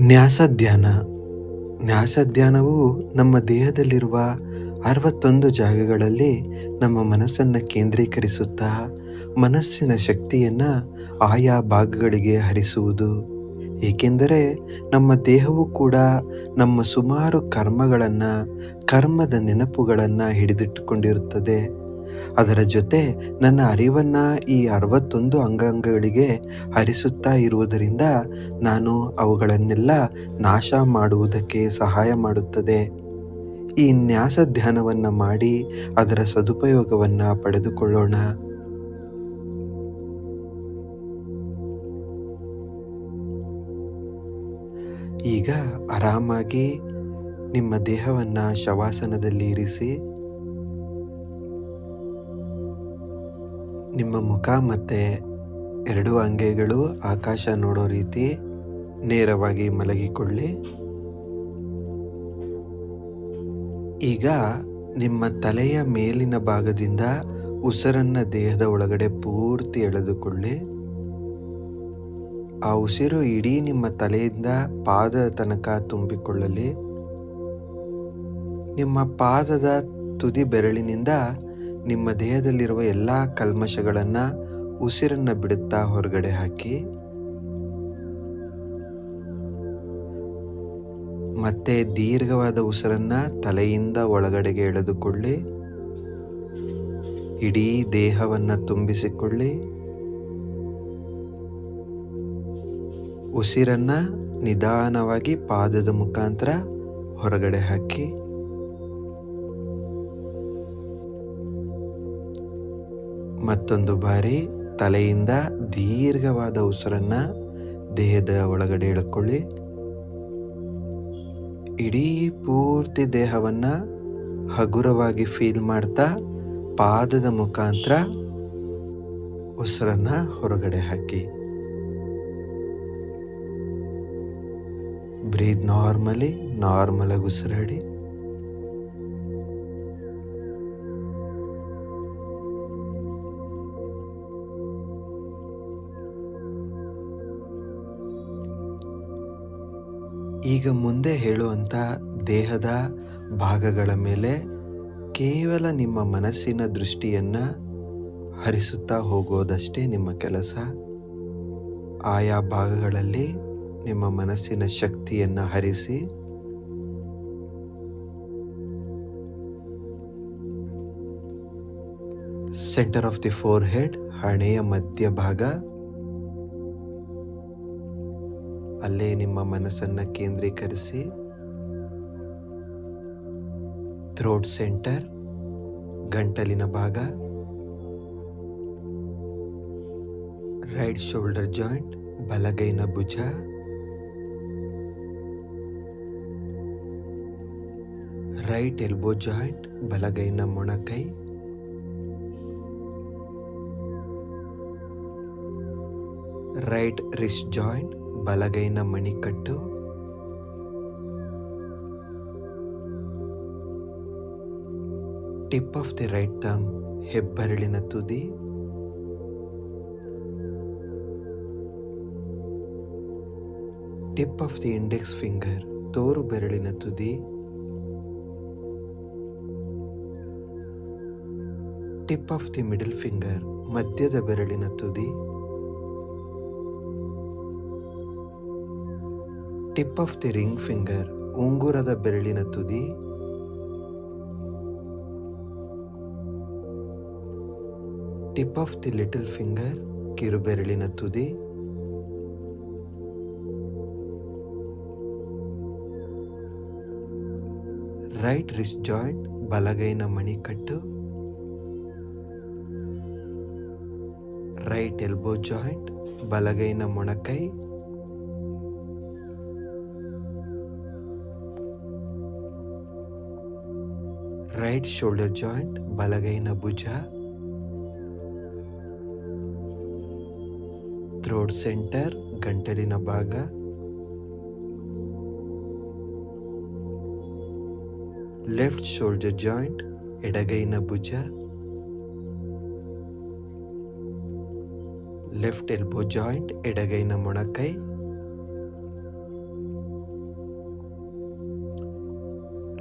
ನ್ಯಾಸಧ್ಯಾನ. ನ್ಯಾಸಧ್ಯಾನವು ನಮ್ಮ ದೇಹದಲ್ಲಿರುವ 61 ಜಾಗಗಳಲ್ಲಿ ನಮ್ಮ ಮನಸ್ಸನ್ನು ಕೇಂದ್ರೀಕರಿಸುತ್ತಾ ಮನಸ್ಸಿನ ಶಕ್ತಿಯನ್ನು ಆಯಾ ಭಾಗಗಳಿಗೆ ಹರಿಸುವುದು. ಏಕೆಂದರೆ ನಮ್ಮ ದೇಹವು ಕೂಡ ನಮ್ಮ ಸುಮಾರು ಕರ್ಮದ ನೆನಪುಗಳನ್ನು ಹಿಡಿದಿಟ್ಟುಕೊಂಡಿರುತ್ತದೆ. ಅದರ ಜೊತೆ ನನ್ನ ಅರಿವನ್ನು ಈ 61 ಅಂಗಾಂಗಗಳಿಗೆ ಹರಿಸುತ್ತಾ ಇರುವುದರಿಂದ ನಾನು ಅವುಗಳನ್ನೆಲ್ಲ ನಾಶ ಮಾಡುವುದಕ್ಕೆ ಸಹಾಯ ಮಾಡುತ್ತದೆ. ಈ ನ್ಯಾಸ ಧ್ಯಾನವನ್ನು ಮಾಡಿ ಅದರ ಸದುಪಯೋಗವನ್ನು ಪಡೆದುಕೊಳ್ಳೋಣ. ಈಗ ಆರಾಮಾಗಿ ನಿಮ್ಮ ದೇಹವನ್ನು ಶವಾಸನದಲ್ಲಿ ಇರಿಸಿ, ನಿಮ್ಮ ಮುಖ ಮತ್ತು 2 ಅಂಗೈಗಳು ಆಕಾಶ ನೋಡೋ ರೀತಿ ನೇರವಾಗಿ ಮಲಗಿಕೊಳ್ಳಿ. ಈಗ ನಿಮ್ಮ ತಲೆಯ ಮೇಲಿನ ಭಾಗದಿಂದ ಉಸಿರನ್ನು ದೇಹದ ಒಳಗಡೆ ಪೂರ್ತಿ ಎಳೆದುಕೊಳ್ಳಿ. ಆ ಉಸಿರು ಇಡೀ ನಿಮ್ಮ ತಲೆಯಿಂದ ಪಾದದ ತನಕ ತುಂಬಿಕೊಳ್ಳಲಿ. ನಿಮ್ಮ ಪಾದದ ತುದಿ ಬೆರಳಿನಿಂದ ನಿಮ್ಮ ದೇಹದಲ್ಲಿರುವ ಎಲ್ಲ ಕಲ್ಮಶಗಳನ್ನು ಉಸಿರನ್ನು ಬಿಡುತ್ತಾ ಹೊರಗಡೆ ಹಾಕಿ. ಮತ್ತೆ ದೀರ್ಘವಾದ ಉಸಿರನ್ನು ತಲೆಯಿಂದ ಒಳಗಡೆಗೆ ಎಳೆದುಕೊಳ್ಳಿ. ಇಡೀ ದೇಹವನ್ನು ತುಂಬಿಸಿಕೊಳ್ಳಿ. ಉಸಿರನ್ನು ನಿಧಾನವಾಗಿ ಪಾದದ ಮುಖಾಂತರ ಹೊರಗಡೆ ಹಾಕಿ. ಮತ್ತೊಂದು ಬಾರಿ ತಲೆಯಿಂದ ದೀರ್ಘವಾದ ಉಸಿರನ್ನು ದೇಹದ ಒಳಗಡೆ ಎಳ್ಕೊಳ್ಳಿ. ಇಡೀ ಪೂರ್ತಿ ದೇಹವನ್ನು ಹಗುರವಾಗಿ ಫೀಲ್ ಮಾಡ್ತಾ ಪಾದದ ಮುಖಾಂತರ ಉಸಿರನ್ನು ಹೊರಗಡೆ ಹಾಕಿ. ಬ್ರೀತ್ ನಾರ್ಮಲ್ ಆಗಿ ಉಸಿರಾಡಿ. ಈಗ ಮುಂದೆ ಹೇಳುವಂಥ ದೇಹದ ಭಾಗಗಳ ಮೇಲೆ ಕೇವಲ ನಿಮ್ಮ ಮನಸ್ಸಿನ ದೃಷ್ಟಿಯನ್ನು ಹರಿಸುತ್ತಾ ಹೋಗೋದಷ್ಟೇ ನಿಮ್ಮ ಕೆಲಸ. ಆಯಾ ಭಾಗಗಳಲ್ಲಿ ನಿಮ್ಮ ಮನಸ್ಸಿನ ಶಕ್ತಿಯನ್ನು ಹರಿಸಿ. ಸೆಂಟರ್ ಆಫ್ ದಿ ಫೋರ್ಹೆಡ್, ಹಣೆಯ ಮಧ್ಯಭಾಗ, ಅಲ್ಲೇ ನಿಮ್ಮ ಮನಸ್ಸನ್ನು ಕೇಂದ್ರೀಕರಿಸಿ. ಥ್ರೋಟ್ ಸೆಂಟರ್, ಗಂಟಲಿನ ಭಾಗ, ರೈಟ್ ಶೋಲ್ಡರ್ ಜಾಯಿಂಟ್, ಬಲಗೈನ ಭುಜ, ರೈಟ್ ಎಲ್ಬೋ ಜಾಯಿಂಟ್, ಬಲಗೈನ ಮೊಣಕೈ, ರೈಟ್ ರಿಸ್ಟ್ ಜಾಯಿಂಟ್, ಬಲಗೈನ ಮಣಿಕಟ್ಟು, tip of the right thumb, ಹೆಬ್ಬೆರಳಿನ ತುದಿ, tip of the index finger, ತೋರು ಬೆರಳಿನ ತುದಿ, tip of the middle finger, ಮಧ್ಯದ ಬೆರಳಿನ ತುದಿ, tip of the ring finger, ಉಂಗುರದ ಬೆರಳಿನ ತುದಿ, tip of the little finger, ಕಿರುಬೆರಳಿನ ತುದಿ, ರೈಟ್ ರಿಸ್ಟ್ ಜಾಯಿಂಟ್, ಬಲಗೈನ ಮಣಿಕಟ್ಟು, ರೈಟ್ ಎಲ್ಬೋ ಜಾಯಿಂಟ್, ಬಲಗೈನ ಮೊಣಕೈ, ರೈಟ್ ಶೋಲ್ಡರ್ ಜಾಯಿಂಟ್, ಬಲಗೈನ ಭುಜ, ಥ್ರೋಟ್ ಸೆಂಟರ್, ಗಂಟಲಿನ ಭಾಗ, ಲೆಫ್ಟ್ ಶೋಲ್ಡರ್ ಜಾಯಿಂಟ್, ಎಡಗೈನ ಭುಜ, ಲೆಫ್ಟ್ ಎಲ್ಬೋ ಜಾಯಿಂಟ್, ಎಡಗೈನ ಮೊಣಕೈ,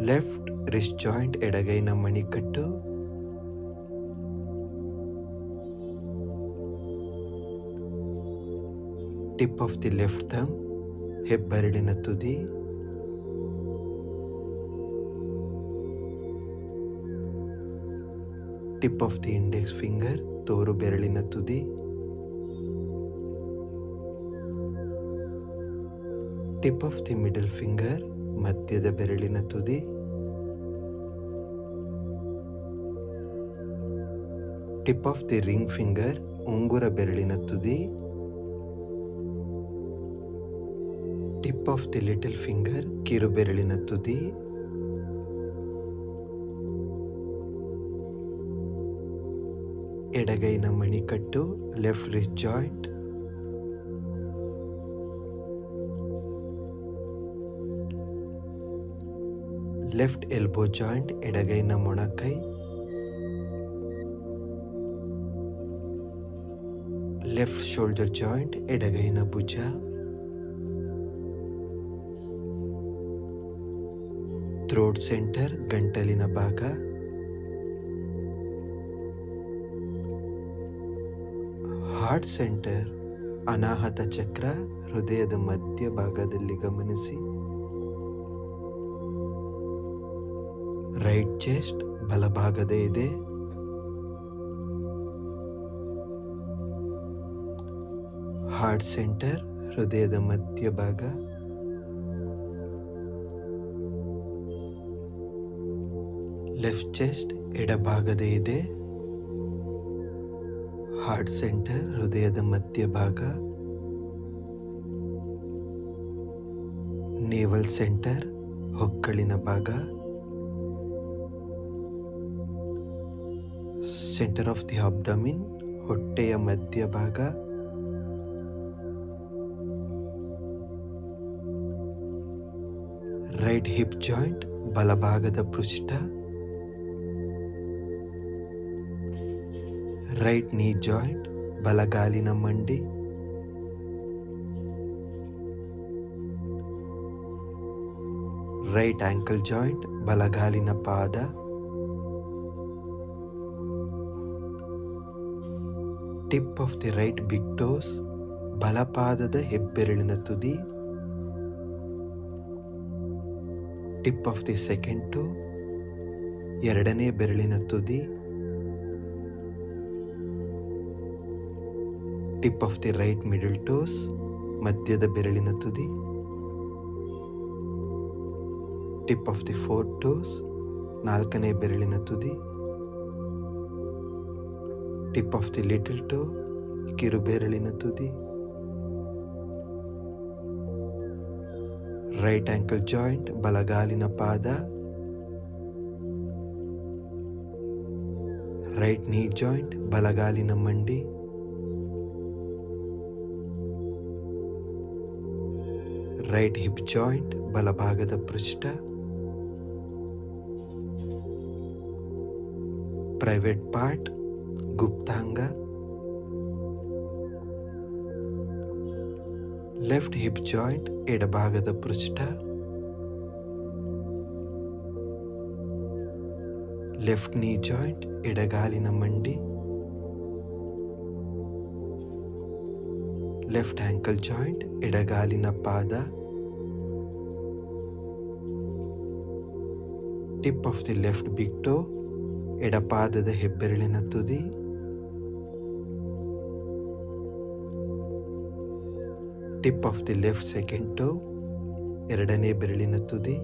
ಲೆಫ್ಟ್ ರಿಸ್ಟ್ ಜಾಯಿಂಟ್ ಎಡಗೈನ ಮಣಿಕಟ್ಟು, tip of the left thumb ಹೆಬ್ಬೆರಳಿನ ತುದಿ, tip of the index finger ತೋರು ಬೆರಳಿನ ತುದಿ, tip of the middle finger ಮಧ್ಯದ ಬೆರಳಿನ ತುದಿ, tip of the ring finger ಉಂಗುರ ಬೆರಳಿನ ತುದಿ, tip of the little finger ಕಿರು ಬೆರಳಿನ ತುದಿ, ಎಡಗೈನ ಮಣಿಕಟ್ಟು left wrist joint, left elbow joint ಎಡಗೈನ ಮೊಣಕೈ, ಲೆಫ್ಟ್ ಶೋಲ್ಡರ್ ಜಾಯಿಂಟ್ ಎಡಗೈನ ಭುಜ, ಥ್ರೋಟ್ ಸೆಂಟರ್ ಗಂಟಲಿನ ಭಾಗ, ಹಾರ್ಟ್ ಸೆಂಟರ್ ಅನಾಹತ ಚಕ್ರ ಹೃದಯದ ಮಧ್ಯ ಭಾಗದಲ್ಲಿ ಗಮನಿಸಿ. ರೈಟ್ ಚೆಸ್ಟ್ ಬಲಭಾಗದ ಎದೆ, ಹಾರ್ಟ್ ಸೆಂಟರ್ ಹೃದಯದ ಮಧ್ಯಭಾಗ, ಲೆಫ್ಟ್ ಚೆಸ್ಟ್ ಎಡಭಾಗದ ಎದೆ, ಹಾರ್ಟ್ ಸೆಂಟರ್ ಹೃದಯದ ಮಧ್ಯಭಾಗ, ನೇವಲ್ ಸೆಂಟರ್ ಹೊಕ್ಕಳಿನ ಭಾಗ, ಸೆಂಟರ್ ಆಫ್ ದಿ ಅಬ್ಡಮಿನ್ ಹೊಟ್ಟೆಯ ಮಧ್ಯಭಾಗ, ರೈಟ್ ಹಿಪ್ ಜಾಯಿಂಟ್ ಬಲಭಾಗದ ಪೃಷ್ಠ, ರೈಟ್ ನೀ ಜಾಯಿಂಟ್ ಬಲಗಾಲಿನ ಮಂಡಿ, ರೈಟ್ ಆಂಕಲ್ ಜಾಯಿಂಟ್ ಬಲಗಾಲಿನ ಪಾದ, tip of the right big toes ಬಲಪಾದದ ಹೆಬ್ಬೆರಳಿನ ತುದಿ, tip of the second toe ಎರಡನೇ ಬೆರಳಿನ ತುದಿ, tip of the right middle toes ಮಧ್ಯದ ಬೆರಳಿನ ತುದಿ, tip of the fourth toes ನಾಲ್ಕನೇ ಬೆರಳಿನ ತುದಿ, tip of the little toe ಕಿರು ಬೆರಳಿನ ತುದಿ, ರೈಟ್ ಆಂಕಲ್ ಜಾಯಿಂಟ್ ಬಲಗಾಲಿನ ಪಾದ, ರೈಟ್ ನೀ ಜಾಯಿಂಟ್ ಬಲಗಾಲಿನ ಮಂಡಿ, ರೈಟ್ ಹಿಪ್ ಜಾಯಿಂಟ್ ಬಲಭಾಗದ ಪೃಷ್ಠ, ಪ್ರೈವೇಟ್ ಪಾರ್ಟ್ ಗುಪ್ತಾಂಗ, ಲೆಫ್ಟ್ ಹಿಪ್ ಜಾಯಿಂಟ್ ಎಡಭಾಗದ ಪೃಷ್ಠ, ಲೆಫ್ಟ್ ನೀ ಜಾಯಿಂಟ್ ಎಡಗಾಲಿನ ಮಂಡಿ, ಲೆಫ್ಟ್ ಆಂಕಲ್ ಜಾಯಿಂಟ್ ಎಡಗಾಲಿನ ಪಾದ, tip of the left big toe ಎಡಪಾದದ ಹೆಬ್ಬೆರಳಿನ ತುದಿ, tip of the left second toe ಎರಡನೇ ಬೆರಳಿನ ತುದಿ,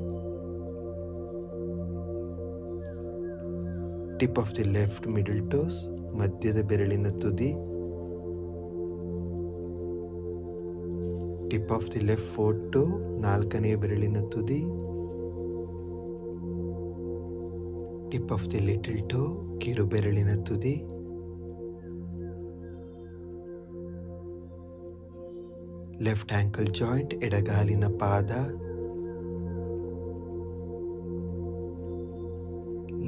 tip of the left middle toes ಮಧ್ಯದ ಬೆರಳಿನ ತುದಿ, tip of the left fourth toe ನಾಲ್ಕನೇ ಬೆರಳಿನ ತುದಿ, tip of the little toe ಕಿರು ಬೆರಳಿನ ತುದಿ, ಲೆಫ್ಟ್ ಆಂಕಲ್ ಜಾಯಿಂಟ್ ಎಡಗಾಲಿನ ಪಾದ,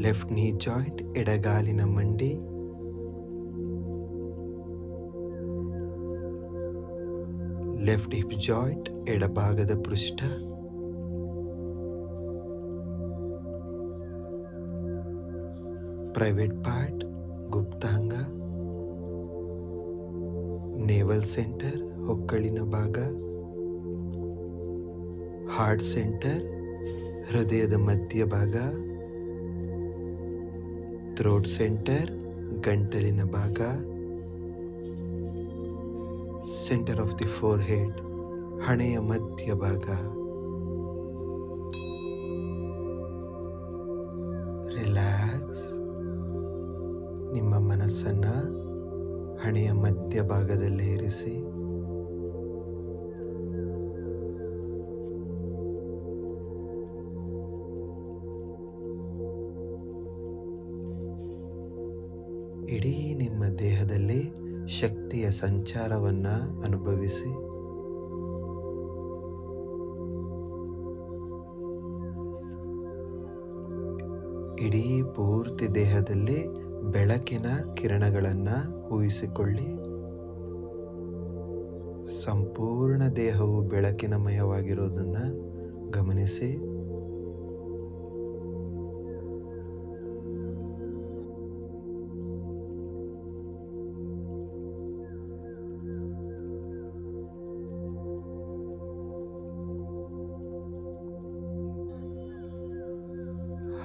ಲೆಫ್ಟ್ ನೀ ಜಾಯಿಂಟ್ ಎಡಗಾಲಿನ ಮಂಡಿ, ಲೆಫ್ಟ್ ಹಿಪ್ ಜಾಯಿಂಟ್ ಎಡಭಾಗದ ಪೃಷ್ಠ, ಪ್ರೈವೇಟ್ ಪಾರ್ಟ್ ಗುಪ್ತಾಂಗ, ನೇವಲ್ ಸೆಂಟರ್ ಹೊಕ್ಕಳಿನ ಭಾಗ, ಹಾರ್ಟ್ ಸೆಂಟರ್ ಹೃದಯದ ಮಧ್ಯಭಾಗ, ಥ್ರೋಟ್ ಸೆಂಟರ್ ಗಂಟಲಿನ ಭಾಗ, centre of the four head ಹಣೆಯ ಮಧ್ಯಭಾಗ. ರಿಲ್ಯಾಕ್ಸ್. ನಿಮ್ಮ ಮನಸ್ಸನ್ನ ಹಣೆಯ ಮಧ್ಯಭಾಗದಲ್ಲಿ ಇರಿಸಿ. ಇಡೀ ನಿಮ್ಮ ದೇಹದಲ್ಲಿ ಶಕ್ತಿಯ ಸಂಚಾರವನ್ನ ಅನುಭವಿಸಿ. ಇಡೀ ಪೂರ್ತಿ ದೇಹದಲ್ಲಿ ಬೆಳಕಿನ ಕಿರಣಗಳನ್ನು ಊಹಿಸಿಕೊಳ್ಳಿ. ಸಂಪೂರ್ಣ ದೇಹವು ಬೆಳಕಿನಮಯವಾಗಿರುವುದನ್ನು ಗಮನಿಸಿ.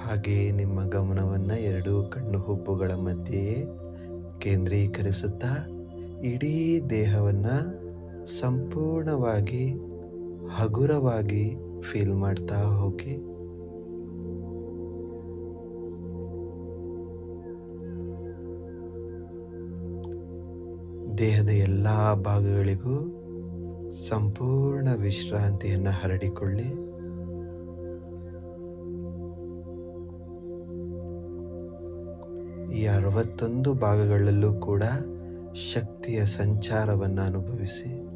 ಹಾಗೆಯೇ ನಿಮ್ಮ ಗಮನವನ್ನು ಎರಡೂ ಕಣ್ಣು ಹುಬ್ಬುಗಳ ಮಧ್ಯೆಯೇ ಕೇಂದ್ರೀಕರಿಸುತ್ತಾ ಇಡೀ ದೇಹವನ್ನು ಸಂಪೂರ್ಣವಾಗಿ ಹಗುರವಾಗಿ ಫೀಲ್ ಮಾಡ್ತಾ ಹೋಗಿ. ದೇಹದ ಎಲ್ಲ ಭಾಗಗಳಿಗೂ ಸಂಪೂರ್ಣ ವಿಶ್ರಾಂತಿಯನ್ನು ಹರಡಿಕೊಳ್ಳಿ. ಈ 61 ಭಾಗಗಳಲ್ಲೂ ಕೂಡ ಶಕ್ತಿಯ ಸಂಚಾರವನ್ನು ಅನುಭವಿಸಿ.